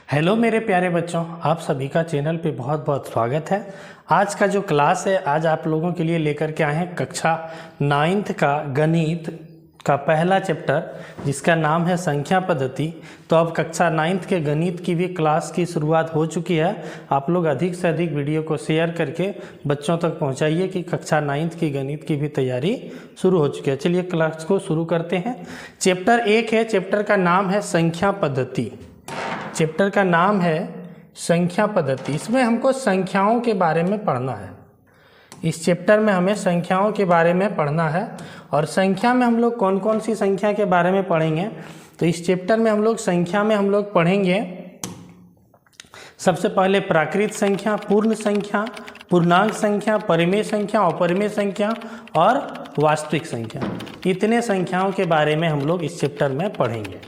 Hello मेरे प्यारे बच्चों, आप सभी का चैनल पे बहुत बहुत स्वागत है। आज का जो क्लास है, आज आप लोगों के लिए लेकर के आए हैं कक्षा 9th का गणित का पहला चैप्टर, जिसका नाम है संख्या पद्धति। तो अब कक्षा 9th के गणित की भी क्लास की शुरुआत हो चुकी है। आप लोग अधिक से अधिक वीडियो को शेयर करके बच्चों तक पहुंचाइए कि कक्षा 9th की गणित की भी तैयारी शुरू हो चुकी है। चलिए क्लास को शुरू करते हैं। चैप्टर 1 है, चैप्टर का नाम है संख्या पद्धति। चैप्टर का नाम है संख्या पद्धति। इसमें हमको संख्याओं के बारे में पढ़ना है। इस चैप्टर में हमें संख्याओं के बारे में पढ़ना है। और संख्या में हम लोग कौन कौन सी संख्या के बारे में पढ़ेंगे, तो इस चैप्टर में हम लोग संख्या में हम लोग पढ़ेंगे सबसे पहले प्राकृत संख्या, पूर्ण संख्या, पूर्णांक संख्या, परिमेय संख्या, अपरिमेय संख्या और वास्तविक संख्या। इतने संख्याओं के बारे में हम लोग इस चैप्टर में पढ़ेंगे।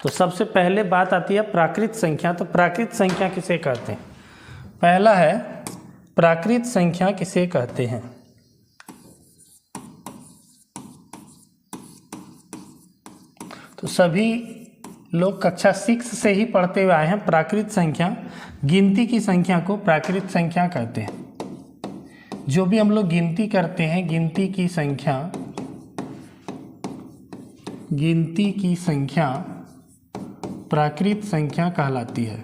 तो सबसे पहले बात आती है प्राकृत संख्या। तो प्राकृत संख्या किसे कहते हैं? पहला है प्राकृत संख्या किसे कहते हैं? तो सभी लोग कक्षा 6 से ही पढ़ते हुए आए हैं। प्राकृत संख्या, गिनती की संख्या को प्राकृत संख्या कहते हैं। जो भी हम लोग गिनती करते हैं, गिनती की संख्या प्राकृत संख्या कहलाती है।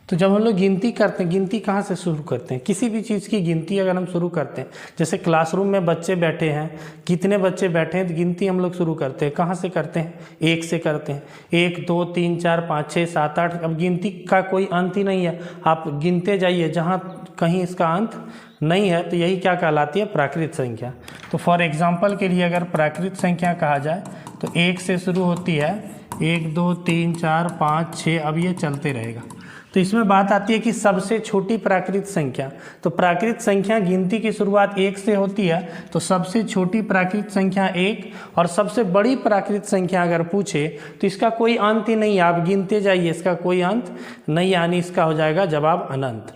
तो जब हम लोग गिनती करते हैं, गिनती कहाँ से शुरू करते हैं? किसी भी चीज़ की गिनती अगर हम शुरू करते हैं, जैसे क्लासरूम में बच्चे बैठे हैं, कितने बच्चे बैठे हैं, तो गिनती हम लोग शुरू करते हैं। कहाँ से करते हैं? 1 से करते हैं। 1 2 3 4 5 6 7 8। अब गिनती का कोई अंत ही नहीं है, आप गिनते जाइए, जहाँ कहीं इसका अंत नहीं है, तो यही क्या कहलाती है? प्राकृत संख्या। तो फॉर एग्जाम्पल के लिए अगर प्राकृत संख्या कहा जाए तो 1 से शुरू होती है, 1 2 3 4 5 6, अब ये चलते रहेगा। तो इसमें बात आती है कि सबसे छोटी प्राकृत संख्या। तो प्राकृत संख्या गिनती की शुरुआत 1 से होती है, तो सबसे छोटी प्राकृत संख्या 1। और सबसे बड़ी प्राकृत संख्या अगर पूछे तो इसका कोई अंत ही नहीं है, आप गिनते जाइए, इसका कोई अंत नहीं, यानी इसका हो जाएगा जवाब अनंत।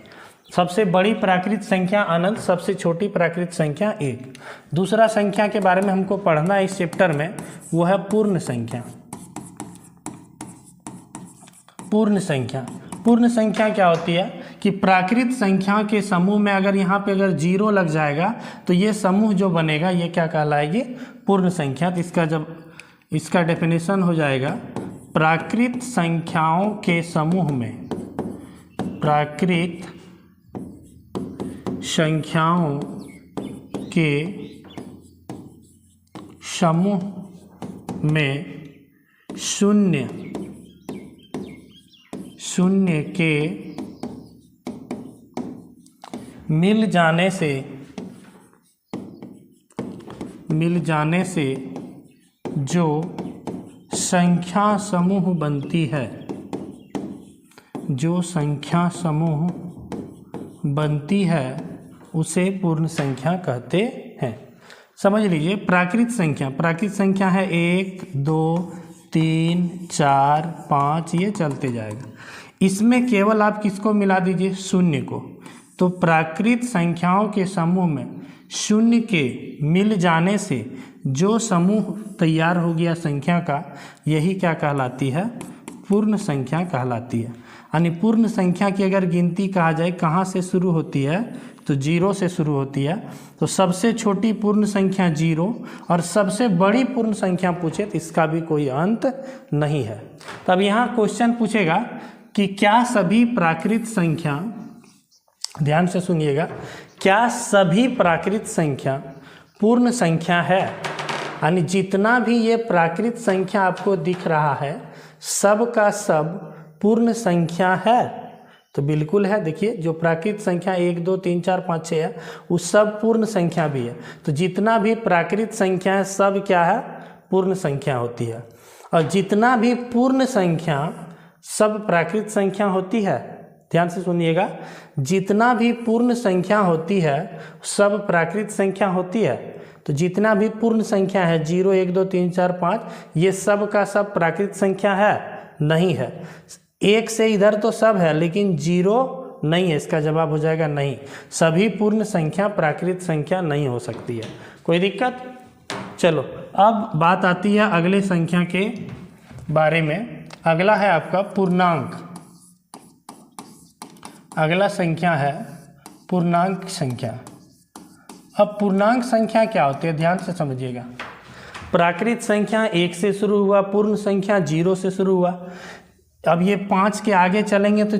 सबसे बड़ी प्राकृत संख्या अनंत, सबसे छोटी प्राकृत संख्या 1। दूसरा संख्या के बारे में हमको पढ़ना है इस चैप्टर में, वो है पूर्ण संख्या। पूर्ण संख्या, पूर्ण संख्या क्या होती है कि प्राकृत संख्या के समूह में अगर यहाँ पे अगर 0 लग जाएगा तो ये समूह जो बनेगा ये क्या कहलाएगी? पूर्ण संख्या। तो इसका डेफिनेशन हो जाएगा, प्राकृत संख्याओं के समूह में, प्राकृत संख्याओं के समूह में शून्य के मिल जाने से जो संख्या समूह बनती है, जो संख्या समूह बनती है उसे पूर्ण संख्या कहते हैं। समझ लीजिए, प्राकृत संख्या है 1 2 3 4 5, ये चलते जाएगा। इसमें केवल आप किसको मिला दीजिए? शून्य को। तो प्राकृत संख्याओं के समूह में शून्य के मिल जाने से जो समूह तैयार हो गया संख्या का, यही क्या कहलाती है? पूर्ण संख्या कहलाती है। यानी पूर्ण संख्या की अगर गिनती कहा जाए कहाँ से शुरू होती है, तो 0 से शुरू होती है। तो सबसे छोटी पूर्ण संख्या 0 और सबसे बड़ी पूर्ण संख्या पूछे तो इसका भी कोई अंत नहीं है। तब यहाँ क्वेश्चन पूछेगा कि क्या सभी प्राकृत संख्या, ध्यान से सुनिएगा, क्या सभी प्राकृत संख्या पूर्ण संख्या है? यानी जितना भी ये प्राकृत संख्या आपको दिख रहा है, सब का सब पूर्ण संख्या है? तो बिल्कुल है। देखिए, जो प्राकृत संख्या 1 2 3 4 5 6 है, वो सब पूर्ण संख्या भी है। तो जितना भी प्राकृत संख्या है, सब क्या है? पूर्ण संख्या होती है। और जितना भी पूर्ण संख्या सब प्राकृत संख्या होती है। ध्यान से सुनिएगा, जितना भी पूर्ण संख्या होती है सब प्राकृत संख्या होती है। तो जितना भी पूर्ण संख्या है 0 1 2 3 4 5, ये सब का सब प्राकृत संख्या है? नहीं है। 1 से इधर तो सब है, लेकिन 0 नहीं है। इसका जवाब हो जाएगा नहीं। सभी पूर्ण संख्या प्राकृत संख्या नहीं हो सकती है। कोई दिक्कत? चलो अब बात आती है अगले संख्या के बारे में। अगला है आपका पूर्णांक। अगला संख्या है पूर्णांक संख्या। अब पूर्णांक संख्या क्या होती है, ध्यान से समझिएगा। प्राकृत संख्या 1 से शुरू हुआ, पूर्ण संख्या 0 से शुरू हुआ। अब ये 5 के आगे चलेंगे तो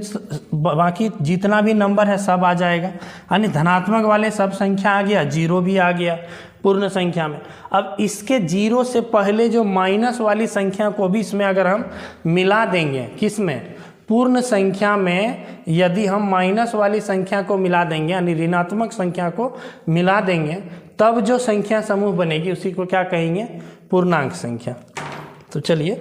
बाकी जितना भी नंबर है सब आ जाएगा, यानी धनात्मक वाले सब संख्या आ गया, 0 भी आ गया पूर्ण संख्या में। अब इसके 0 से पहले जो माइनस वाली संख्या को भी इसमें अगर हम मिला देंगे, किस में, पूर्ण संख्या में यदि हम माइनस वाली संख्या को मिला देंगे यानी ऋणात्मक संख्या को मिला देंगे, तब जो संख्या समूह बनेगी उसी को क्या कहेंगे, पूर्णांक संख्या। तो चलिए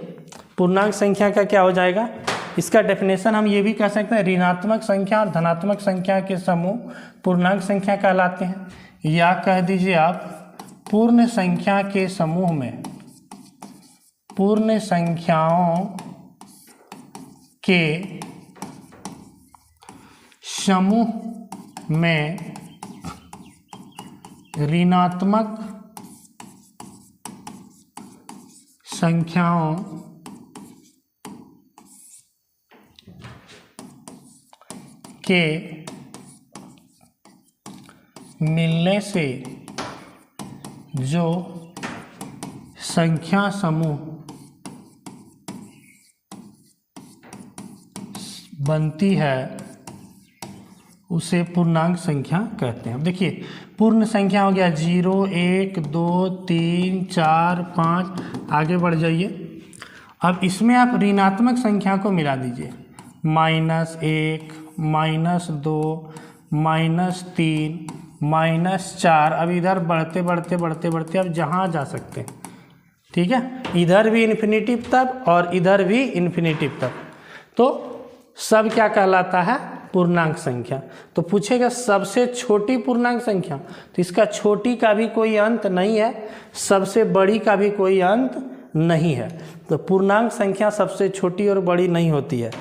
पूर्णांक संख्या का क्या हो जाएगा, इसका डेफिनेशन हम ये भी कह सकते हैं, ऋणात्मक संख्या और धनात्मक संख्या के समूह पूर्णांक संख्या कहलाते हैं। या कह दीजिए आप पूर्ण संख्या के समूह में, पूर्ण संख्याओं के समूह में ऋणात्मक संख्याओं के मिलने से जो संख्या समूह बनती है उसे पूर्णांक संख्या कहते हैं। अब देखिए पूर्ण संख्या हो गया 0, 1, 2, 3, 4, 5, आगे बढ़ जाइए। अब इसमें आप ऋणात्मक संख्या को मिला दीजिए, -1, -2, -3, -4। अब इधर बढ़ते बढ़ते बढ़ते बढ़ते अब जहाँ जा सकते हैं, ठीक है, इधर भी इन्फिनिटिव तब और इधर भी इन्फिनिटिव तब, तो सब क्या कहलाता है, पूर्णांक संख्या। तो पूछेगा सबसे छोटी पूर्णांक संख्या, तो इसका छोटी का भी कोई अंत नहीं है, सबसे बड़ी का भी कोई अंत नहीं है। तो पूर्णांक संख्या सबसे छोटी और बड़ी नहीं होती है।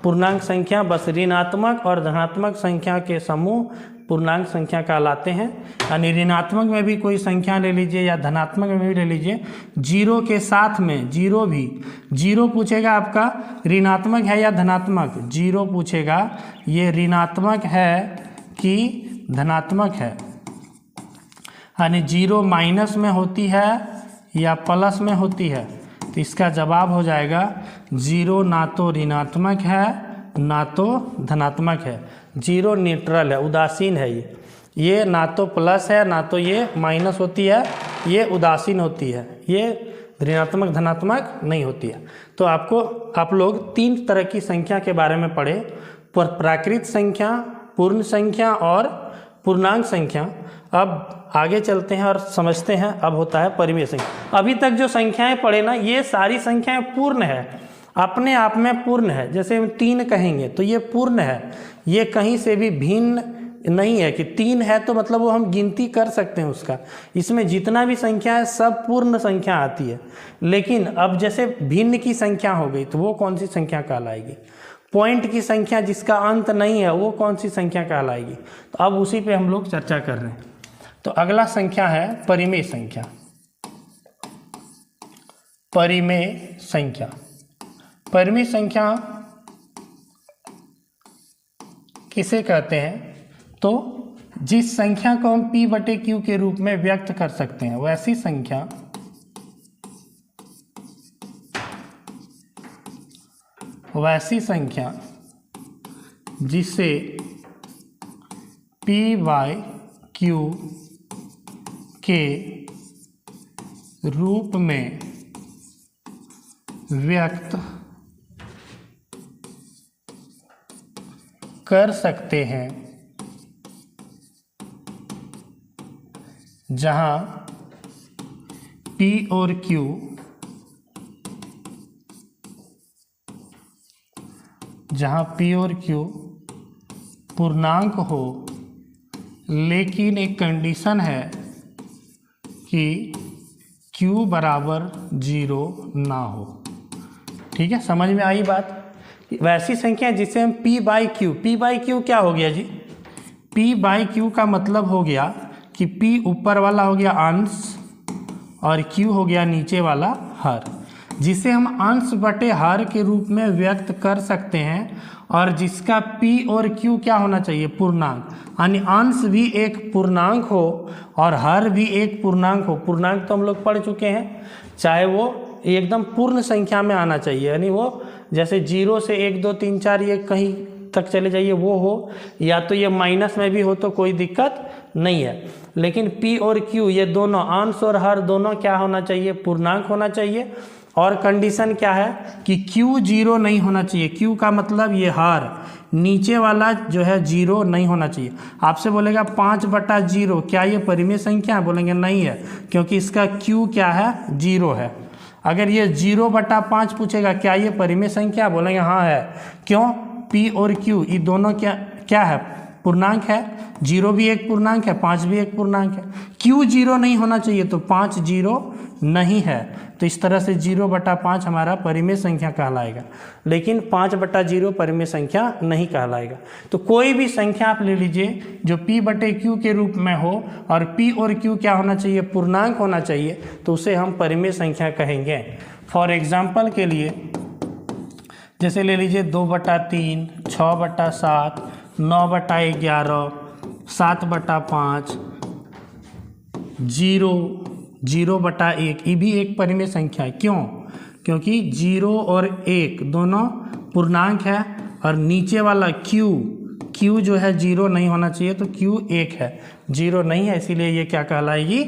पूर्णांक संख्या बस ऋणात्मक और धनात्मक संख्या के समूह पूर्णांक संख्या कहलाते हैं। यानी ऋणात्मक में भी कोई संख्या ले लीजिए या धनात्मक में भी ले लीजिए, 0 के साथ में 0 भी, 0 पूछेगा आपका ऋणात्मक है या धनात्मक, 0 पूछेगा ये ऋणात्मक है कि धनात्मक है, यानी 0 माइनस में होती है या प्लस में होती है। तो इसका जवाब हो जाएगा 0 ना तो ऋणात्मक है ना तो धनात्मक है। 0 न्यूट्रल है, उदासीन है। ये ना तो प्लस है ना तो ये माइनस होती है, ये उदासीन होती है, ये ऋणात्मक धनात्मक नहीं होती है। तो आप लोग 3 तरह की संख्या के बारे में पढ़े, प्राकृत संख्या, पूर्ण संख्या और पूर्णांक संख्या। अब आगे चलते हैं और समझते हैं, अब होता है परिमेय संख्या। अभी तक जो संख्याएं पढ़े ना, ये सारी संख्याएं पूर्ण है, अपने आप में पूर्ण है। जैसे हम 3 कहेंगे तो ये पूर्ण है, ये कहीं से भी भिन्न नहीं है कि 3 है तो मतलब वो हम गिनती कर सकते हैं उसका। इसमें जितना भी संख्या है सब पूर्ण संख्या आती है। लेकिन अब जैसे भिन्न की संख्या हो गई तो वो कौन सी संख्या कहलाएगी, पॉइंट की संख्या जिसका अंत नहीं है वो कौन सी संख्या कहलाएगी। तो अब उसी पे हम लोग चर्चा कर रहे हैं। तो अगला संख्या है परिमेय संख्या। परिमेय संख्या, परिमेय संख्या किसे कहते हैं, तो जिस संख्या को हम p/q के रूप में व्यक्त कर सकते हैं वैसी संख्या जिसे p/q के रूप में व्यक्त कर सकते हैं, जहां p और q पूर्णांक हो, लेकिन एक कंडीशन है कि q बराबर 0 ना हो। ठीक है, समझ में आई बात। वैसी संख्या जिसे हम p बाई क्यू क्या हो गया जी? p बाई क्यू का मतलब हो गया कि p ऊपर वाला हो गया अंश और q हो गया नीचे वाला हर, जिसे हम अंश बटे हर के रूप में व्यक्त कर सकते हैं और जिसका p और q क्या होना चाहिए? पूर्णांक, यानी अंश भी एक पूर्णांक हो और हर भी एक पूर्णांक हो। पूर्णांक तो हम लोग पढ़ चुके हैं, चाहे वो एकदम पूर्ण संख्या में आना चाहिए, यानी वो जैसे 0 से 1 2 3 4 ये कहीं तक चले जाइए वो हो, या तो ये माइनस में भी हो तो कोई दिक्कत नहीं है। लेकिन p और q ये दोनों अंश और हर दोनों क्या होना चाहिए? पूर्णांक होना चाहिए। और कंडीशन क्या है कि q 0 नहीं होना चाहिए। q का मतलब ये हर नीचे वाला जो है 0 नहीं होना चाहिए। आपसे बोलेगा 5/0 क्या ये परिमेय संख्या है? बोलेंगे नहीं है, क्योंकि इसका q क्या है? 0 है। अगर ये 0/5 पूछेगा क्या ये परिमेय संख्या? बोलेंगे हाँ है। क्यों? p और q ये दोनों क्या है? पूर्णांक है। 0 भी एक पूर्णांक है, 5 भी एक पूर्णांक है। q 0 नहीं होना चाहिए तो 5 0 नहीं है, तो इस तरह से 0/5 हमारा परिमेय संख्या कहलाएगा, लेकिन 5/0 परिमेय संख्या नहीं कहलाएगा। तो कोई भी संख्या आप ले लीजिए जो p बटे q के रूप में हो और p और q क्या होना चाहिए? पूर्णांक होना चाहिए, तो उसे हम परिमेय संख्या कहेंगे। फॉर एग्जाम्पल के लिए जैसे ले लीजिए 2/3, 6/7, 9/11, 7/5, 0/1, ये भी एक परिमेय संख्या है। क्यों? क्योंकि 0 और 1 दोनों पूर्णांक है और नीचे वाला q जो है 0 नहीं होना चाहिए, तो q 1 है, 0 नहीं है, इसीलिए ये क्या कहलाएगी?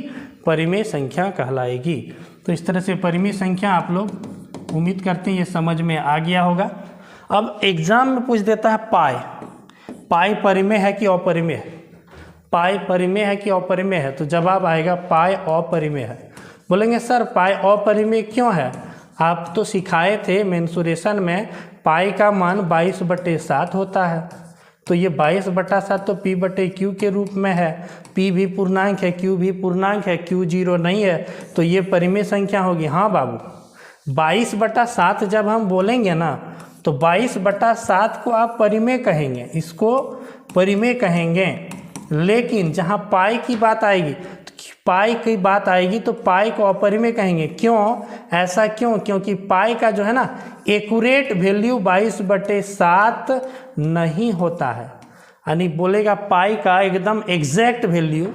परिमेय संख्या कहलाएगी। तो इस तरह से परिमेय संख्या आप लोग उम्मीद करते हैं ये समझ में आ गया होगा। अब एग्जाम में पूछ देता है पाई परिमेय है कि अपरिमेय है? पाई परिमेय है कि अपरिमेय है? तो जवाब आएगा पाई अपरिमेय है। बोलेंगे सर पाई अपरिमेय क्यों है? आप तो सिखाए थे मेंसुरेशन में पाई का मान 22/7 होता है, तो ये 22/7 तो p बटे q के रूप में है। p भी पूर्णांक है, q भी पूर्णांक है, q 0 नहीं है, तो ये परिमेय संख्या होगी। हाँ बाबू, 22/7 जब हम बोलेंगे ना तो 22/7 को आप परिमेय कहेंगे, इसको परिमेय कहेंगे। लेकिन जहाँ पाई की बात आएगी तो पाई को अपरिमेय कहेंगे। क्यों? ऐसा क्यों? क्योंकि पाई का जो है ना एक्यूरेट वैल्यू 22/7 नहीं होता है, यानी बोलेगा पाई का एकदम एग्जैक्ट वैल्यू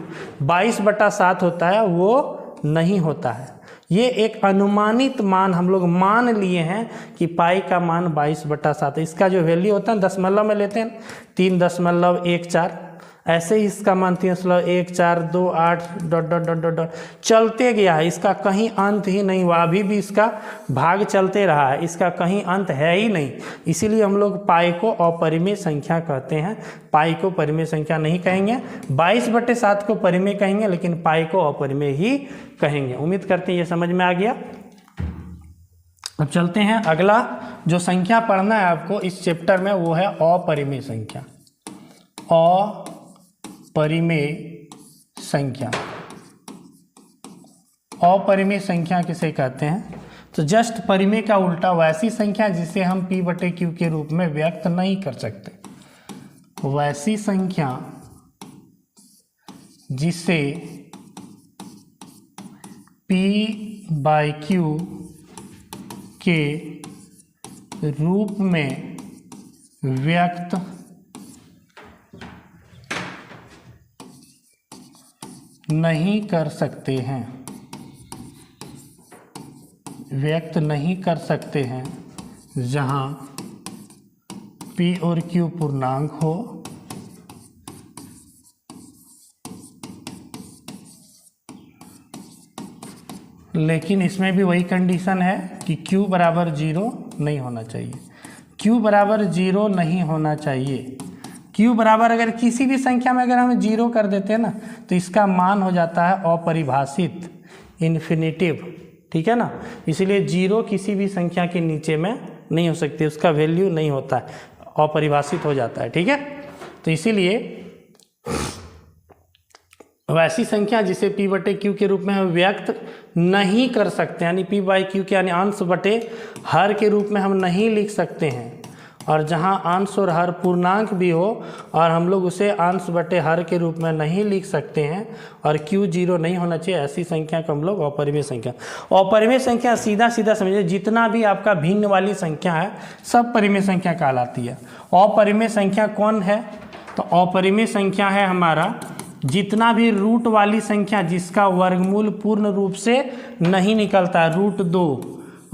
22/7 होता है, वो नहीं होता है। ये एक अनुमानित मान हम लोग मान लिए हैं कि पाई का मान 22/7 है। इसका जो वैल्यू होता है दशमलव में लेते हैं 3.14, ऐसे ही इसका मान 3.1428 ... चलते गया है, इसका कहीं अंत ही नहीं हुआ, अभी भी इसका भाग चलते रहा है, इसका कहीं अंत है ही नहीं। इसीलिए हम लोग पाई को अपरिमेय संख्या कहते हैं, पाई को परिमेय संख्या नहीं कहेंगे। 22/7 को परिमेय कहेंगे, लेकिन पाई को अपरिमेय ही कहेंगे। उम्मीद करते हैं ये समझ में आ गया। अब चलते हैं, अगला जो संख्या पढ़ना है आपको इस चैप्टर में वो है अपरिमेय संख्या। अपरिमेय संख्या, अपरिमेय संख्या किसे कहते हैं? तो जस्ट परिमेय का उल्टा वैसी संख्या जिसे हम p बटे q के रूप में व्यक्त नहीं कर सकते, वैसी संख्या जिसे p बाई q के रूप में व्यक्त नहीं कर सकते हैं, व्यक्त नहीं कर सकते हैं, जहां p और q पूर्णांक हो लेकिन इसमें भी वही कंडीशन है कि q बराबर 0 नहीं होना चाहिए। q बराबर 0 नहीं होना चाहिए। q बराबर अगर किसी भी संख्या में अगर हम 0 कर देते हैं ना तो इसका मान हो जाता है अपरिभाषित, इन्फिनिटिव, ठीक है ना। इसीलिए 0 किसी भी संख्या के नीचे में नहीं हो सकती, उसका वैल्यू नहीं होता है, अपरिभाषित हो जाता है, ठीक है। तो इसीलिए वैसी संख्या जिसे p बटे q के रूप में हम व्यक्त नहीं कर सकते, यानी p बाई q के यानी अंश बटे हर के रूप में हम नहीं लिख सकते हैं, और जहाँ अंश और हर पूर्णांक भी हो और हम लोग उसे अंश बटे हर के रूप में नहीं लिख सकते हैं और q 0 नहीं होना चाहिए, ऐसी संख्या को हम लोग अपरिमेय संख्या। अपरिमेय संख्या सीधा सीधा समझिए, जितना भी आपका भिन्न वाली संख्या है सब परिमेय संख्या कहलाती है। अपरिमेय संख्या कौन है? तो अपरिमेय संख्या है हमारा जितना भी रूट वाली संख्या जिसका वर्गमूल पूर्ण रूप से नहीं निकलता है, √2,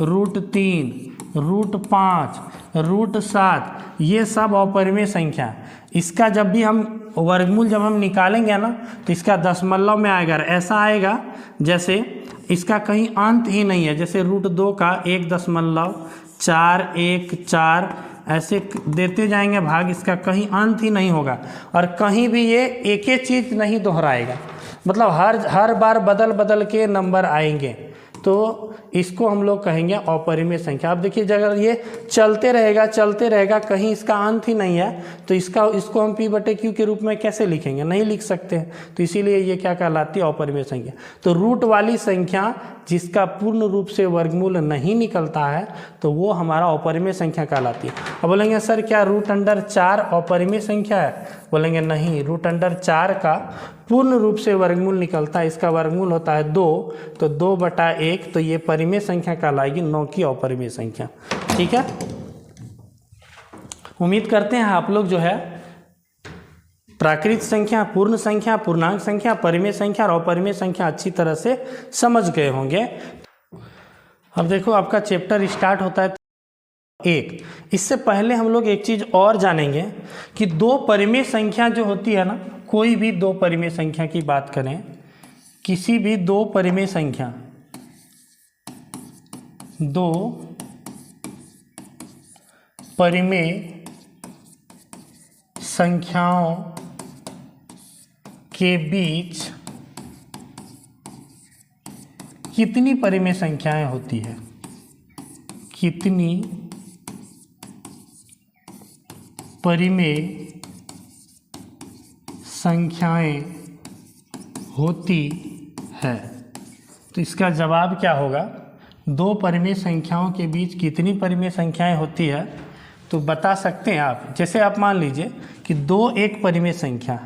√3, √5, √7, ये सब अपरिमेय संख्या। इसका जब भी हम वर्गमूल जब हम निकालेंगे ना तो इसका दशमलव में आएगा, ऐसा आएगा जैसे इसका कहीं अंत ही नहीं है, जैसे √2 का 1.414 ऐसे देते जाएंगे भाग, इसका कहीं अंत ही नहीं होगा और कहीं भी ये एक ही चीज़ नहीं दोहराएगा, मतलब हर बार बदल बदल के नंबर आएंगे, तो इसको हम लोग कहेंगे अपरिमेय संख्या। अब देखिए अगर ये चलते रहेगा कहीं इसका अंत ही नहीं है तो इसको हम p/q के रूप में कैसे लिखेंगे? नहीं लिख सकते हैं, तो इसीलिए ये क्या कहलाती है? अपरिमेय संख्या। तो रूट वाली संख्या जिसका पूर्ण रूप से वर्गमूल नहीं निकलता है तो वो हमारा अपरिमेय संख्या कहलाती है। अब बोलेंगे सर क्या √4 अपरिमेय संख्या है? बोलेंगे नहीं, √4 का पूर्ण रूप से वर्गमूल निकलता है, इसका वर्गमूल होता है 2, तो 2/1, तो ये परिमेय संख्या कहलाएगी, 9 की अपरिमेय संख्या। ठीक है, उम्मीद करते हैं आप लोग जो है प्राकृत संख्या, पूर्ण संख्या, पूर्णांक संख्या, परिमेय संख्या और अपरिमेय संख्या अच्छी तरह से समझ गए होंगे। अब देखो आपका चैप्टर स्टार्ट होता है 1। इससे पहले हम लोग एक चीज़ और जानेंगे कि दो परिमेय संख्या जो होती है ना, कोई भी दो परिमेय संख्या की बात करें, किसी भी दो परिमेय संख्या, दो परिमेय संख्याओं के बीच कितनी परिमेय संख्याएं होती है? कितनी परिमेय संख्याएं होती है? तो इसका जवाब क्या होगा? दो परिमेय संख्याओं के बीच कितनी परिमेय संख्याएं होती है तो बता सकते हैं आप। जैसे आप मान लीजिए कि 2 एक परिमेय संख्या,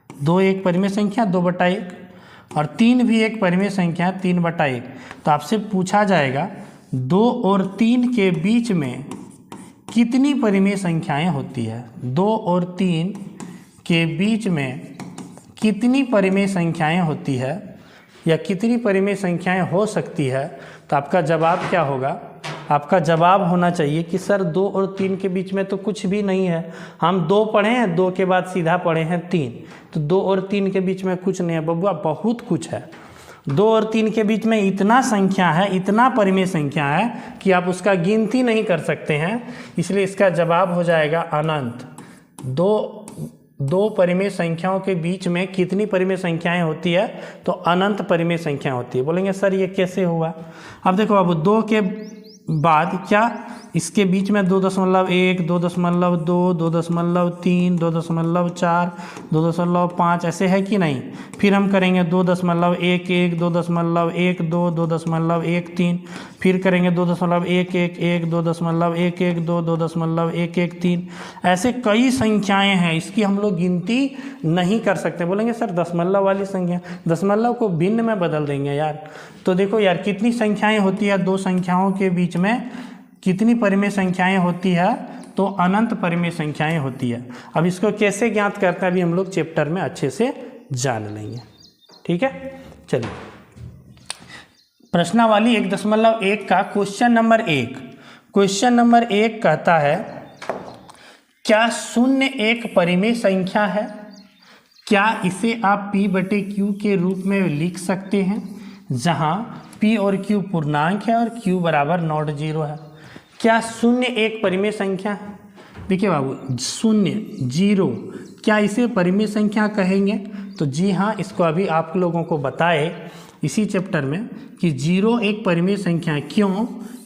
2 एक परिमेय संख्या 2/1 और 3 भी एक परिमेय संख्या 3/1, तो आपसे पूछा जाएगा 2 और 3 के बीच में कितनी परिमेय संख्याएं होती है? 2 और 3 के बीच में कितनी परिमेय संख्याएं होती है या कितनी परिमेय संख्याएं हो सकती है? तो आपका जवाब क्या होगा? आपका जवाब होना चाहिए कि सर 2 और 3 के बीच में तो कुछ भी नहीं है। हम 2 पढ़े हैं, 2 के बाद सीधा पढ़े हैं 3, तो 2 और 3 के बीच में कुछ नहीं है बबुआ, बहुत कुछ है। 2 और 3 के बीच में इतना संख्या है, इतना परिमेय संख्या है कि आप उसका गिनती नहीं कर सकते हैं, इसलिए इसका जवाब हो जाएगा अनंत। दो परिमेय संख्याओं के बीच में कितनी परिमेय संख्याएं होती है? तो अनंत परिमेय संख्या होती है। बोलेंगे सर ये कैसे हुआ? अब देखो, अब 2 के बाद क्या इसके बीच में 2.1, 2.2, 2.3, 2.4, 2.5 ऐसे है कि नहीं? फिर हम करेंगे 2.11, 2.12, 2.13, फिर करेंगे 2.11, 2.11, 2.113, ऐसे कई संख्याएं हैं, इसकी हम लोग गिनती नहीं कर सकते। बोलेंगे सर दशमलव वाली संख्या, दशमलव को भिन्न में बदल देंगे यार। तो देखो यार कितनी संख्याएं होती है, दो संख्याओं के बीच में कितनी परिमेय संख्याएं होती है? तो अनंत परिमेय संख्याएं होती है। अब इसको कैसे ज्ञात करते हैं अभी हम लोग चैप्टर में अच्छे से जान लेंगे। ठीक है, चलिए प्रश्नावली 1.1 का क्वेश्चन नंबर 1। क्वेश्चन नंबर 1 कहता है क्या 0 एक परिमेय संख्या है? क्या इसे आप p/q के रूप में लिख सकते हैं जहां p और q पूर्णांक है और q बराबर नॉट 0 है? क्या 0 एक परिमेय संख्या है? देखिए बाबू 0, 0 क्या इसे परिमेय संख्या कहेंगे? तो जी हाँ, इसको अभी आप लोगों को बताए इसी चैप्टर में कि 0 एक परिमेय संख्या है। क्यों?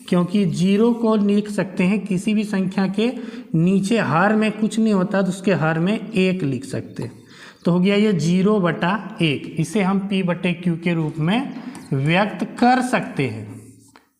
क्योंकि 0 को लिख सकते हैं किसी भी संख्या के नीचे हर में कुछ नहीं होता तो उसके हर में 1 लिख सकते हैं। तो हो गया ये 0/1, इसे हम p/q के रूप में व्यक्त कर सकते हैं।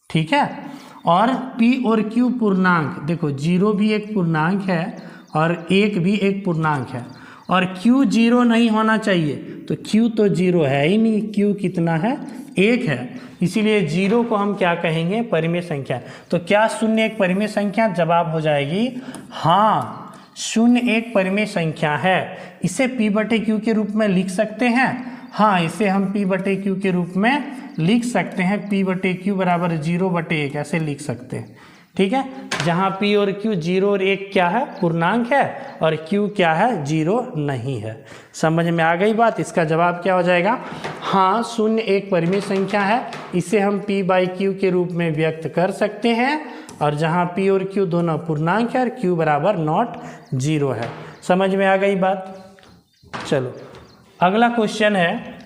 ठीक है, और p और q पूर्णांक, देखो 0 भी एक पूर्णांक है और 1 भी एक पूर्णांक है, और q 0 नहीं होना चाहिए, तो q तो 0 है ही नहीं, q कितना है 1 है, इसीलिए 0 को हम क्या कहेंगे, परिमेय संख्या। तो क्या शून्य एक परिमेय संख्या? जवाब हो जाएगी हाँ, शून्य एक परिमेय संख्या है। इसे p बटे q के रूप में लिख सकते हैं, हाँ इसे हम p बटे q के रूप में लिख सकते हैं, p बटे q बराबर 0 बटे 1 ऐसे लिख सकते हैं, ठीक है। जहाँ p और q 0 और 1 क्या है, पूर्णांक है, और q क्या है, 0 नहीं है। समझ में आ गई बात? इसका जवाब क्या हो जाएगा, हाँ शून्य एक परिमेय संख्या है, इसे हम p बाई q के रूप में व्यक्त कर सकते हैं, और जहाँ p और q दोनों पूर्णांक है और q बराबर नॉट 0 है। समझ में आ गई बात? चलो अगला क्वेश्चन है,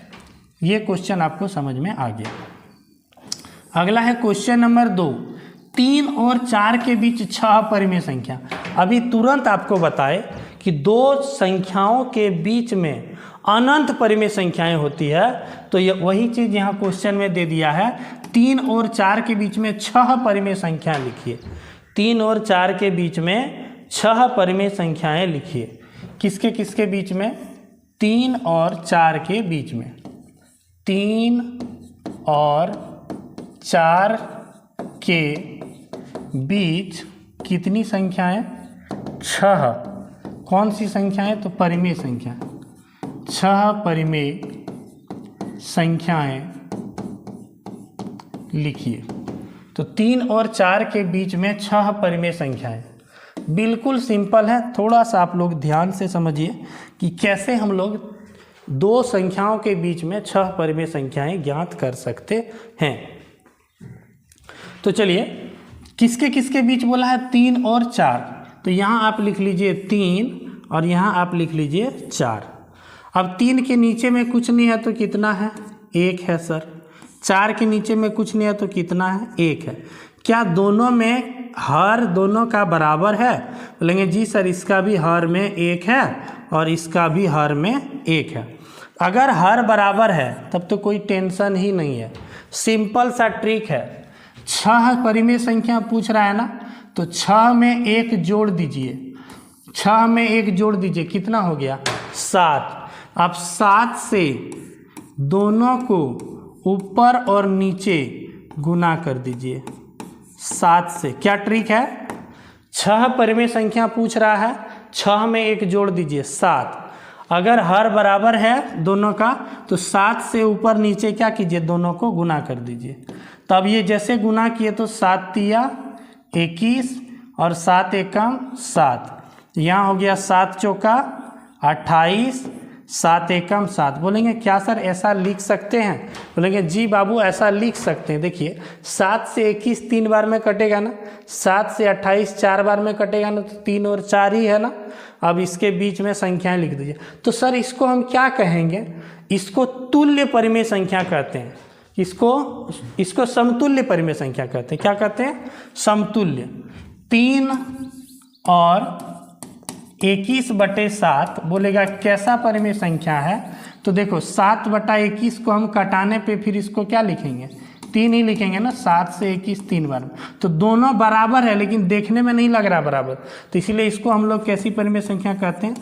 ये क्वेश्चन आपको समझ में आ गया। अगला है क्वेश्चन नंबर 2, 3 और 4 के बीच 6 परिमेय संख्या। अभी तुरंत आपको बताए कि दो संख्याओं के बीच में अनंत परिमेय संख्याएं होती है, तो ये वही चीज़ यहाँ क्वेश्चन में दे दिया है। 3 और 4 के बीच में 6 परिमेय संख्याएं लिखिए। 3 और 4 के बीच में 6 परिमेय संख्याएं लिखिए। किसके किसके बीच में? 3 और 4 के बीच में। 3 और 4 के बीच कितनी संख्याएं? 6। कौन सी संख्याएं? तो परिमेय संख्या। 6 परिमेय संख्याएं लिखिए। तो 3 और 4 के बीच में 6 परिमेय संख्याएं, बिल्कुल सिंपल है। थोड़ा सा आप लोग ध्यान से समझिए कि कैसे हम लोग दो संख्याओं के बीच में 6 परिमेय संख्याएं ज्ञात कर सकते हैं। तो चलिए, किसके किसके बीच बोला है? 3 और 4। तो यहाँ आप लिख लीजिए 3 और यहाँ आप लिख लीजिए 4। अब 3 के नीचे में कुछ नहीं है तो कितना है? 1 है सर। 4 के नीचे में कुछ नहीं है तो कितना है? 1 है। क्या दोनों में हर दोनों का बराबर है? बोलेंगे जी सर इसका भी हर में 1 है और इसका भी हर में 1 है। अगर हर बराबर है तब तो कोई टेंशन ही नहीं है, सिंपल सा ट्रिक है। 6 परिमेय संख्या पूछ रहा है ना, तो 6 में 1 जोड़ दीजिए। 6 में 1 जोड़ दीजिए, कितना हो गया? 7। अब 7 से दोनों को ऊपर और नीचे गुना कर दीजिए 7 से। क्या ट्रिक है? 6 परिमेय संख्या पूछ रहा है, 6 में 1 जोड़ दीजिए 7। अगर हर बराबर है दोनों का तो 7 से ऊपर नीचे क्या कीजिए? दोनों को गुना कर दीजिए। तब ये जैसे गुना किए तो 7 तिया 21 और 7 एकम 7। यहाँ हो गया 7 चौका 28, 7 एकम 7। बोलेंगे क्या सर ऐसा लिख सकते हैं? बोलेंगे जी बाबू ऐसा लिख सकते हैं। देखिए 7 से 21 3 बार में कटेगा ना, 7 से 28 4 बार में कटेगा ना, तो 3 और 4 ही है ना। अब इसके बीच में संख्याएं लिख दीजिए। तो सर इसको हम क्या कहेंगे? इसको तुल्य परिमेय संख्या कहते हैं। इसको समतुल्य परिमेय संख्या कहते हैं। क्या कहते हैं? समतुल्य। 3 और 21/7 बोलेगा कैसा परिमेय संख्या है? तो देखो 7/21 को हम कटाने पे फिर इसको क्या लिखेंगे? 3 ही लिखेंगे ना। 7 से 21 3 बार में, तो दोनों बराबर है लेकिन देखने में नहीं लग रहा बराबर, तो इसलिए इसको हम लोग कैसी परिमेय संख्या कहते हैं?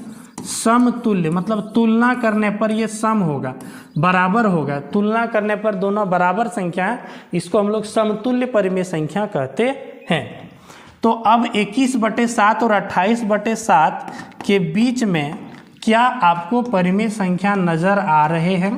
समतुल्य। मतलब तुलना करने पर ये सम होगा, बराबर होगा। तुलना करने पर दोनों बराबर संख्या है, इसको हम लोग समतुल्य परिमेय संख्या कहते हैं। तो अब 21/7 और 28/7 के बीच में क्या आपको परिमेय संख्या नजर आ रहे हैं?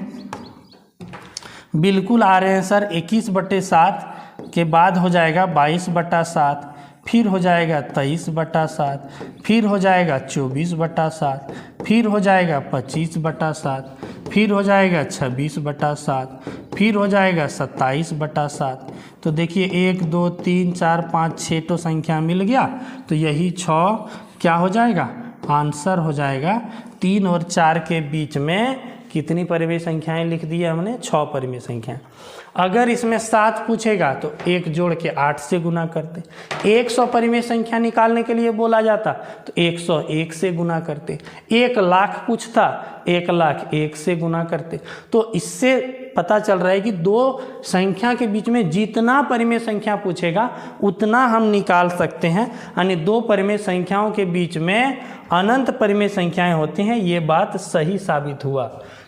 बिल्कुल आ रहे हैं सर। 21/7 के बाद हो जाएगा 22/7, फिर हो जाएगा 23/7, फिर हो जाएगा 24/7, फिर हो जाएगा 25/7, फिर हो जाएगा 26/7, फिर हो जाएगा 27/7। तो देखिए 1 2 3 4 5 6 तो संख्या मिल गया, तो यही 6 क्या हो जाएगा? आंसर हो जाएगा। 3 और 4 के बीच में कितनी परिमेय संख्याएं लिख दी है हमने? 6 परिमेय संख्याएं। अगर इसमें 7 पूछेगा तो 1 जोड़ के 8 से गुना करते। 100 परिमेय संख्या निकालने के लिए बोला जाता तो 101 से गुना करते। 1 लाख पूछता 1 लाख 1 से गुना करते। तो इससे पता चल रहा है कि दो संख्या के बीच में जितना परिमेय संख्या पूछेगा उतना हम निकाल सकते हैं, यानी दो परिमेय संख्याओं के बीच में अनंत परिमेय संख्याएं होती हैं। ये बात सही साबित हुआ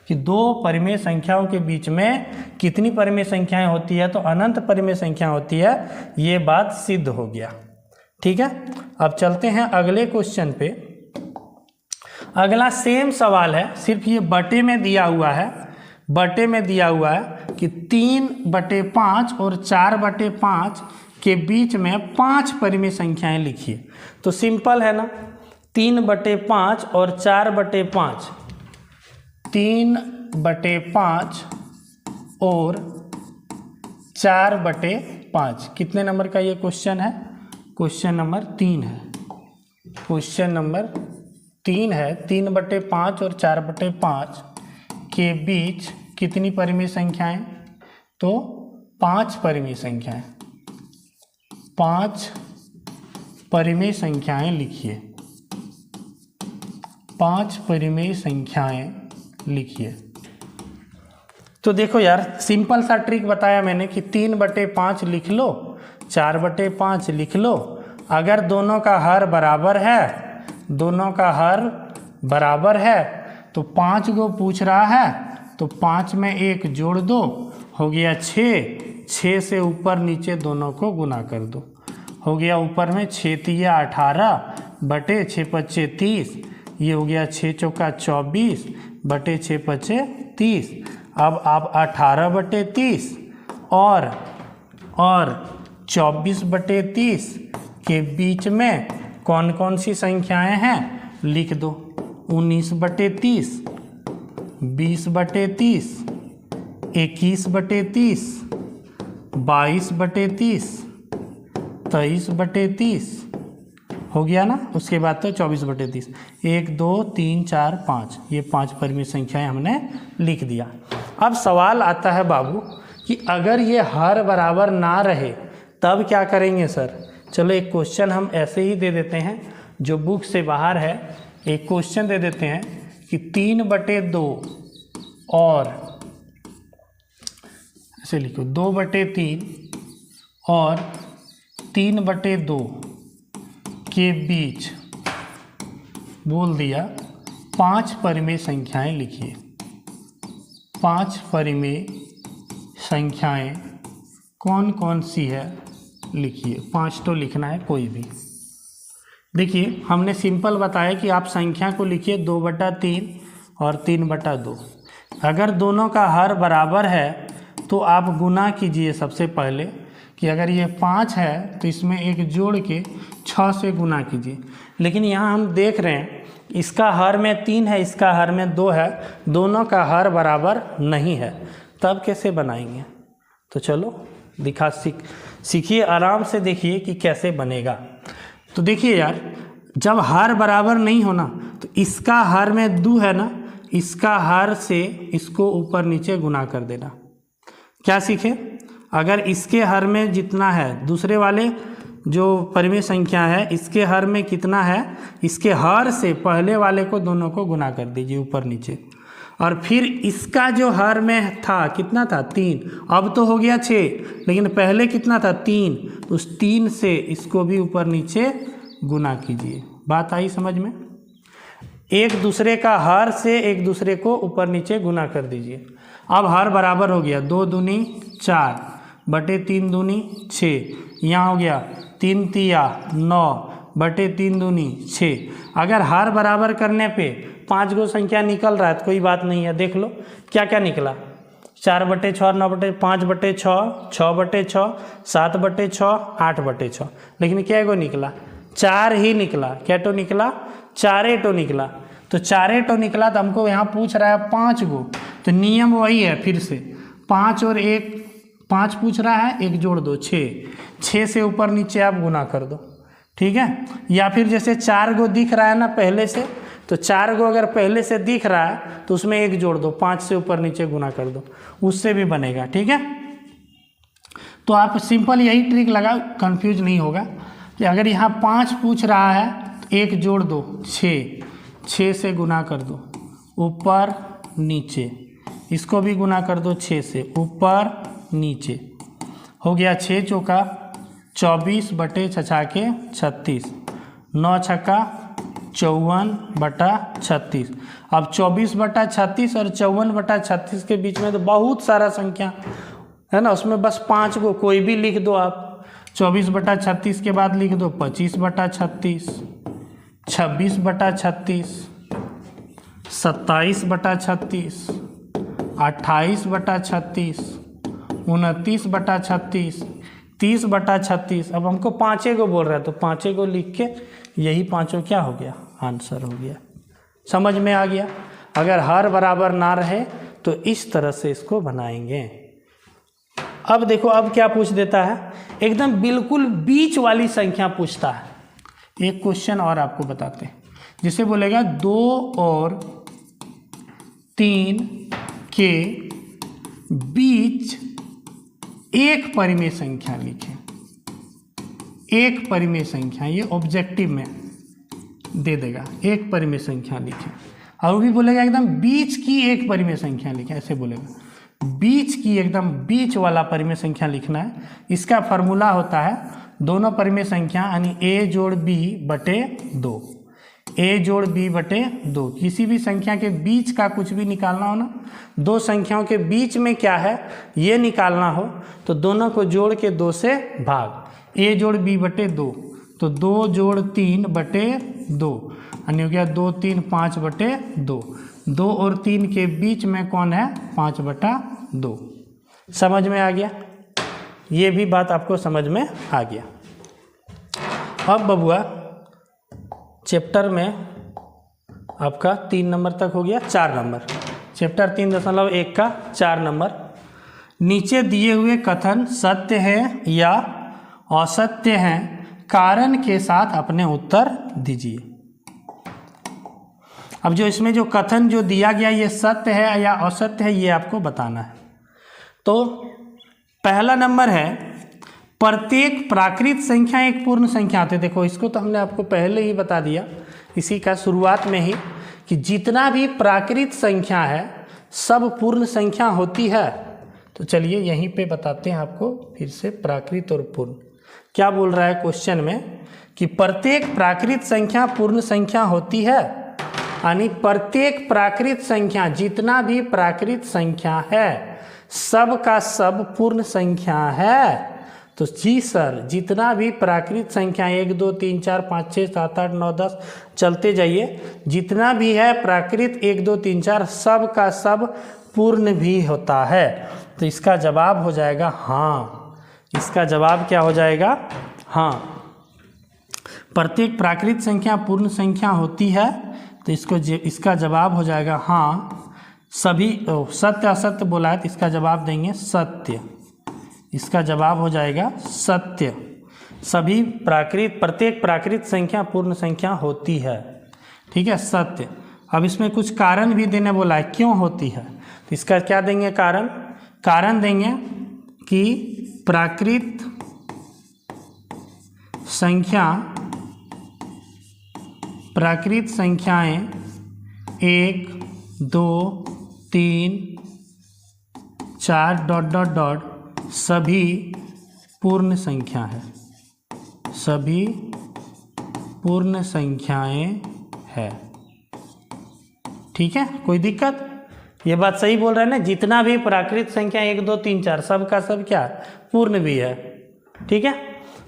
कि दो परिमेय संख्याओं के बीच में कितनी परिमेय संख्याएं होती है, तो अनंत परिमेय संख्या होती है। ये बात सिद्ध हो गया। ठीक है, अब चलते हैं अगले क्वेश्चन पे। अगला सेम सवाल है, सिर्फ ये बटे में दिया हुआ है। बटे में दिया हुआ है कि 3/5 और 4/5 के बीच में 5 परिमेय संख्याएं लिखिए। तो सिंपल है ना, 3/5 और 4/5, 3/5 और 4/5 कितने नंबर का ये क्वेश्चन है? क्वेश्चन नंबर 3 है। क्वेश्चन नंबर 3 है। 3/5 और 4/5 के बीच कितनी परिमेय संख्याएं? तो 5 परिमेय संख्याएं। 5 परिमेय संख्याएं लिखिए। 5 परिमेय संख्याएं लिखिए। तो देखो यार, सिंपल सा ट्रिक बताया मैंने कि 3/5 लिख लो, 4/5 लिख लो। अगर दोनों का हर बराबर है, दोनों का हर बराबर है, तो 5 को पूछ रहा है, तो 5 में 1 जोड़ दो, हो गया 6। 6 से ऊपर नीचे दोनों को गुना कर दो, हो गया ऊपर में 6×3 18 बटे 6×5 30, ये हो गया 6×4 24 बटे 6×5 30। अब आप 18/30 और 24/30 के बीच में कौन कौन सी संख्याएं हैं लिख दो। 19/30, 20/30, 21/30, 22/30, 23/30, हो गया ना। उसके बाद तो 24/30, 1 2 3 4 5, ये 5 परिमेय संख्याएं हमने लिख दिया। अब सवाल आता है बाबू कि अगर ये हर बराबर ना रहे तब क्या करेंगे सर? चलो एक क्वेश्चन हम ऐसे ही दे देते हैं जो बुक से बाहर है। एक क्वेश्चन दे देते हैं कि 3/2 और ऐसे लिखो 2/3 और 3/2 के बीच बोल दिया 5 परिमेय संख्याएं लिखिए। 5 परिमेय संख्याएं कौन कौन सी है लिखिए। 5 तो लिखना है कोई भी। देखिए हमने सिंपल बताया कि आप संख्या को लिखिए 2/3 और 3/2। अगर दोनों का हर बराबर है तो आप गुना कीजिए सबसे पहले, कि अगर ये 5 है तो इसमें 1 जोड़ के 6 से गुना कीजिए। लेकिन यहाँ हम देख रहे हैं इसका हर में 3 है, इसका हर में 2 है, दोनों का हर बराबर नहीं है, तब कैसे बनाएंगे? तो चलो सीखिए, आराम से देखिए कि कैसे बनेगा। तो देखिए यार, जब हर बराबर नहीं होना तो इसका हर में 2 है ना, इसका हर से इसको ऊपर नीचे गुना कर देना। क्या सीखे? अगर इसके हर में जितना है, दूसरे वाले जो परिमेय संख्या है इसके हर में कितना है, इसके हर से पहले वाले को दोनों को गुना कर दीजिए ऊपर नीचे। और फिर इसका जो हर में था कितना था? 3। अब तो हो गया 6, लेकिन पहले कितना था? 3। तो उस 3 से इसको भी ऊपर नीचे गुना कीजिए। बात आई समझ में? एक दूसरे का हर से एक दूसरे को ऊपर नीचे गुना कर दीजिए। अब हर बराबर हो गया, 2 दूनी 4 बटे 3 दूनी 6, यहाँ हो गया 3 तिया 9 बटे 3 दूनी 6। अगर हर बराबर करने पे 5 गो संख्या निकल रहा है तो कोई बात नहीं है। देख लो क्या क्या निकला। 4/6, 9/5/6, 6/6, 7/6, 8/6। लेकिन क्या गो निकला? 4 ही निकला। क्या टो निकला? 4 टो निकला। तो 4 टो निकला तो हमको यहाँ पूछ रहा है 5 गो। तो नियम वही है, फिर से 5 और 1, 5 पूछ रहा है, 1 जोड़ दो 6 से ऊपर नीचे आप गुना कर दो। ठीक है, या फिर जैसे 4 गो दिख रहा है ना पहले से, तो 4 गो अगर पहले से दिख रहा है तो उसमें 1 जोड़ दो, 5 से ऊपर नीचे गुना कर दो, उससे भी बनेगा। ठीक है, तो आप सिंपल यही ट्रिक लगाओ, कंफ्यूज नहीं होगा। कि अगर यहाँ 5 पूछ रहा है तो 1 जोड़ दो 6 से गुना कर दो ऊपर नीचे, इसको भी गुना कर दो 6 से, ऊपर नीचे हो गया 6 चौका 24 बटे 6 के 36, 9 छक्का 54 बटा 36। अब 24 बटा 36 और 54 बटा 36 के बीच में तो बहुत सारा संख्या है ना, उसमें बस 5 को कोई भी लिख दो आप। 24 बटा 36 के बाद लिख दो 25 बटा 36, 26 बटा 36, 27 बटा 36, 28 बटा 36, 29 बटा 36, 30 बटा 36। अब हमको 5 को बोल रहा है तो 5 को लिख के यही 5 क्या हो गया, आंसर हो गया। समझ में आ गया। अगर हर बराबर ना रहे तो इस तरह से इसको बनाएंगे। अब देखो अब क्या पूछ देता है, एकदम बिल्कुल बीच वाली संख्या पूछता है। एक क्वेश्चन और आपको बताते हैं, जिसे बोलेगा 2 और 3 के बीच एक परिमेय संख्या लिखें। एक परिमेय संख्या, ये ऑब्जेक्टिव में दे देगा, एक परिमेय संख्या लिखें। और वो भी बोलेगा एकदम बीच की एक परिमेय संख्या लिखें, ऐसे बोलेगा बीच की, एकदम बीच वाला परिमेय संख्या लिखना है। इसका फार्मूला होता है दोनों परिमेय संख्या यानी a जोड़ b बटे 2, a जोड़ b बटे 2। किसी भी संख्या के बीच का कुछ भी निकालना हो ना, दो संख्याओं के बीच में क्या है ये निकालना हो तो दोनों को जोड़ के 2 से भाग, a जोड़ b बटे 2 तो 2 जोड़ 3 बटे 2 यानी हो गया 2 3 5 बटे 2। 2 और 3 के बीच में कौन है, 5 बटा 2। समझ में आ गया, ये भी बात आपको समझ में आ गया। अब बबुआ चैप्टर में आपका 3 नंबर तक हो गया, 4 नंबर, चैप्टर 3.1 का 4 नंबर। नीचे दिए हुए कथन सत्य है या असत्य हैं, कारण के साथ अपने उत्तर दीजिए। अब जो इसमें जो कथन जो दिया गया ये सत्य है या असत्य है ये आपको बताना है। तो पहला नंबर है, प्रत्येक प्राकृत संख्या एक पूर्ण संख्या होती है। देखो इसको तो हमने आपको पहले ही बता दिया इसी का शुरुआत में ही कि जितना भी प्राकृत संख्या है सब पूर्ण संख्या होती है। तो चलिए यहीं पे बताते हैं आपको फिर से प्राकृत और पूर्ण। क्या बोल रहा है क्वेश्चन में कि प्रत्येक प्राकृत संख्या पूर्ण संख्या होती है, यानी प्रत्येक प्राकृत संख्या जितना भी प्राकृत संख्या है सब का सब पूर्ण संख्या है। तो जी सर, जितना भी प्राकृत संख्या 1 2 3 4 5 6 7 8 9 10 चलते जाइए, जितना भी है प्राकृत 1 2 3 4 सब का सब पूर्ण भी होता है। तो इसका जवाब हो जाएगा हाँ। इसका जवाब क्या हो जाएगा, हाँ। प्रत्येक प्राकृत संख्या पूर्ण संख्या होती है, तो इसका जवाब हो जाएगा हाँ। सभी सत्य असत्य बोला है तो इसका जवाब देंगे सत्य। इसका जवाब हो जाएगा सत्य। सभी प्रत्येक प्राकृत संख्या पूर्ण संख्या होती है, ठीक है, सत्य। अब इसमें कुछ कारण भी देने बोला है क्यों होती है, तो इसका क्या देंगे कारण, कारण देंगे कि प्राकृत संख्याएं 1 2 3 4 ... सभी पूर्ण संख्या है, सभी पूर्ण संख्याएं है, ठीक है। कोई दिक्कत, ये बात सही बोल रहे हैं ना, जितना भी प्राकृत संख्या 1 2 3 4 सब का सब क्या पूर्ण भी है, ठीक है।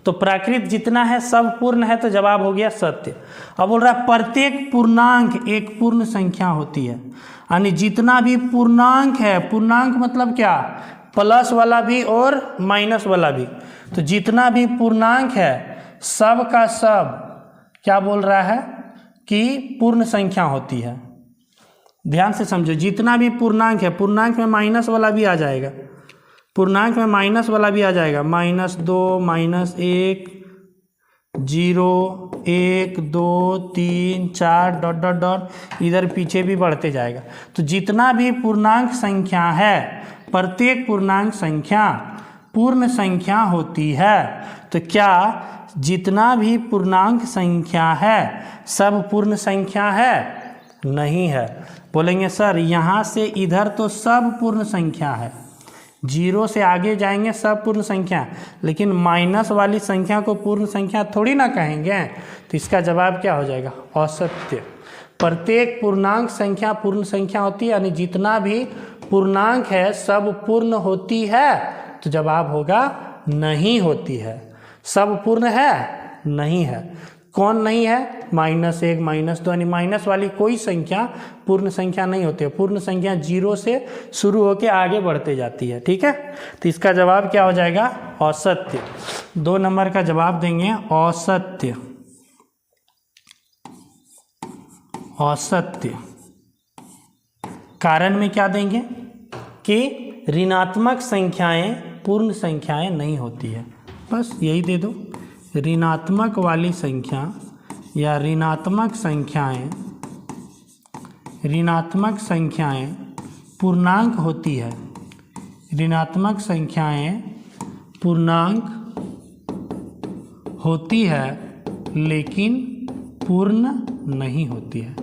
तो प्राकृत जितना है सब पूर्ण है, तो जवाब हो गया सत्य। अब बोल रहा है प्रत्येक पूर्णांक एक पूर्ण संख्या होती है, यानी जितना भी पूर्णांक है, पूर्णांक मतलब क्या, प्लस वाला भी और माइनस वाला भी, तो जितना भी पूर्णांक है सब का सब क्या बोल रहा है कि पूर्ण संख्या होती है। ध्यान से समझो, जितना भी पूर्णांक है, पूर्णांक में माइनस वाला भी आ जाएगा, पूर्णांक में माइनस वाला भी आ जाएगा, -2 -1 0 1 2 3 4 ... इधर पीछे भी बढ़ते जाएगा। तो जितना भी पूर्णांक संख्या है, प्रत्येक पूर्णांक संख्या पूर्ण संख्या होती है। तो क्या जितना भी पूर्णांक संख्या है सब पूर्ण संख्या है, नहीं है। बोलेंगे सर यहाँ से इधर तो सब पूर्ण संख्या है, 0 से आगे जाएंगे सब पूर्ण संख्या, लेकिन माइनस वाली संख्या को पूर्ण संख्या थोड़ी ना कहेंगे। तो इसका जवाब क्या हो जाएगा? असत्य। प्रत्येक पूर्णांक संख्या पूर्ण संख्या होती है, यानी जितना भी पूर्णांक है सब पूर्ण होती है। तो जवाब होगा नहीं होती है। सब पूर्ण है? नहीं है। कौन नहीं है? -1, -2, यानी माइनस वाली कोई संख्या पूर्ण संख्या नहीं होती है। पूर्ण संख्या 0 से शुरू होकर आगे बढ़ते जाती है। ठीक है, तो इसका जवाब क्या हो जाएगा? असत्य। 2 नंबर का जवाब देंगे असत्य। असत्य। कारण में क्या देंगे कि ऋणात्मक संख्याएं पूर्ण संख्याएं नहीं होती है, बस यही दे दो। ऋणात्मक वाली संख्या या ऋणात्मक संख्याएं पूर्णांक होती है। ऋणात्मक संख्याएं पूर्णांक होती है लेकिन पूर्ण नहीं होती है।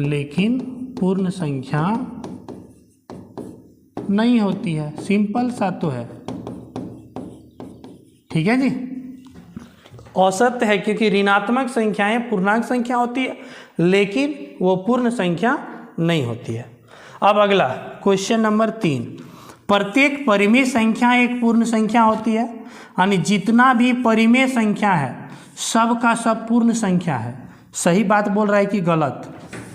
लेकिन पूर्ण संख्या नहीं होती है। सिंपल सा तो है। ठीक है जी, औसत है क्योंकि ऋणात्मक संख्याएं पूर्णांक संख्या होती है लेकिन वो पूर्ण संख्या नहीं होती है। अब अगला क्वेश्चन नंबर 3, प्रत्येक परिमेय संख्या एक पूर्ण संख्या होती है, यानी जितना भी परिमेय संख्या है सब का सब पूर्ण संख्या है। सही बात बोल रहा है कि गलत?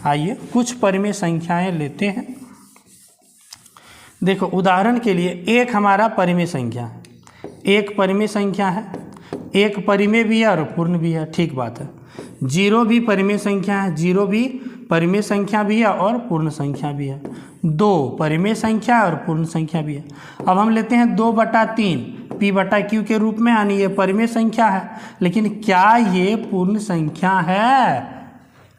आइए कुछ परिमेय संख्याएं लेते हैं। देखो उदाहरण के लिए एक हमारा परिमेय संख्या है, एक परिमेय संख्या है, एक परिमेय भी है और पूर्ण भी है। ठीक बात है। 0 भी परिमेय संख्या है, 0 भी परिमेय संख्या भी है और पूर्ण संख्या भी है। 2 परिमेय संख्या और पूर्ण संख्या भी है। अब हम लेते हैं 2/3 P/Q के रूप में, यानी ये परिमेय संख्या है, लेकिन क्या ये पूर्ण संख्या है?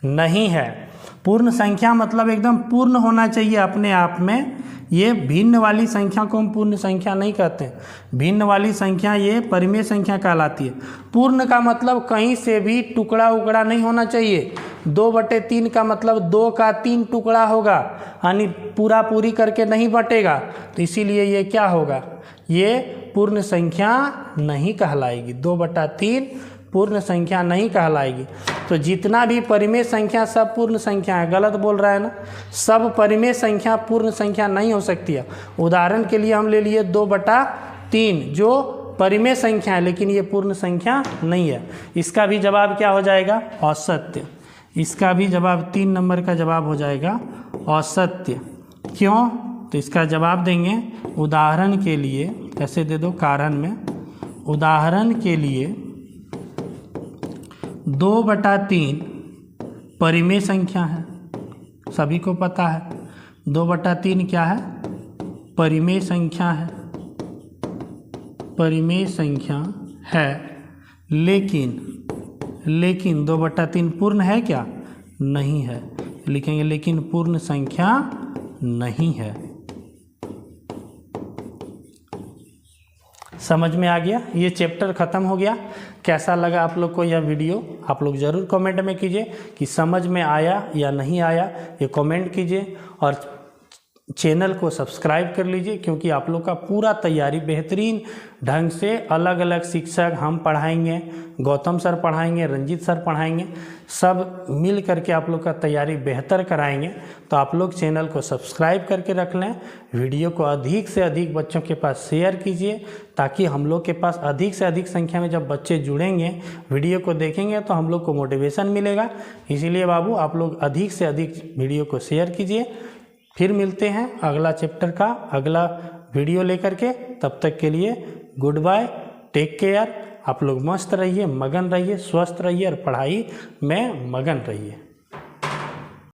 नहीं है। पूर्ण संख्या मतलब एकदम पूर्ण होना चाहिए अपने आप में। ये भिन्न वाली संख्या को हम पूर्ण संख्या नहीं कहते। भिन्न वाली संख्या ये परिमेय संख्या कहलाती है। पूर्ण का मतलब कहीं से भी टुकड़ा उकड़ा नहीं होना चाहिए। 2/3 का मतलब 2 का 3 टुकड़ा होगा, यानी पूरा पूरी करके नहीं बटेगा। तो इसीलिए ये क्या होगा? ये पूर्ण संख्या नहीं कहलाएगी। 2/3 पूर्ण संख्या नहीं कहलाएगी। तो जितना भी परिमेय संख्या सब पूर्ण संख्या है। गलत बोल रहा है ना? सब परिमेय संख्या पूर्ण संख्या नहीं हो सकती है। उदाहरण के लिए हम ले लिए 2/3 जो परिमेय संख्या है लेकिन ये पूर्ण संख्या नहीं है। इसका भी जवाब क्या हो जाएगा? असत्य। इसका भी जवाब 3 नंबर का जवाब हो जाएगा असत्य। क्यों? तो इसका जवाब देंगे उदाहरण के लिए, ऐसे दे दो कारण में। उदाहरण के लिए 2/3 परिमेय संख्या है, सभी को पता है। 2/3 क्या है? परिमेय संख्या है। परिमेय संख्या है लेकिन 2/3 पूर्ण है क्या? नहीं है। लिखेंगे लेकिन पूर्ण संख्या नहीं है। समझ में आ गया? ये चैप्टर ख़त्म हो गया। कैसा लगा आप लोग को यह वीडियो? आप लोग ज़रूर कमेंट में कीजिए कि समझ में आया या नहीं आया, ये कमेंट कीजिए। और चैनल को सब्सक्राइब कर लीजिए क्योंकि आप लोग का पूरा तैयारी बेहतरीन ढंग से अलग अलग शिक्षक हम पढ़ाएंगे, गौतम सर पढ़ाएंगे, रंजीत सर पढ़ाएंगे, सब मिल करके आप लोग का तैयारी बेहतर कराएंगे। तो आप लोग चैनल को सब्सक्राइब करके रख लें। वीडियो को अधिक से अधिक बच्चों के पास शेयर कीजिए ताकि हम लोग के पास अधिक से अधिक संख्या में जब बच्चे जुड़ेंगे, वीडियो को देखेंगे तो हम लोग को मोटिवेशन मिलेगा। इसीलिए बाबू आप लोग अधिक से अधिक वीडियो को शेयर कीजिए। फिर मिलते हैं अगला चैप्टर का अगला वीडियो लेकर के। तब तक के लिए गुड बाय, टेक केयर। आप लोग मस्त रहिए, मगन रहिए, स्वस्थ रहिए और पढ़ाई में मगन रहिए।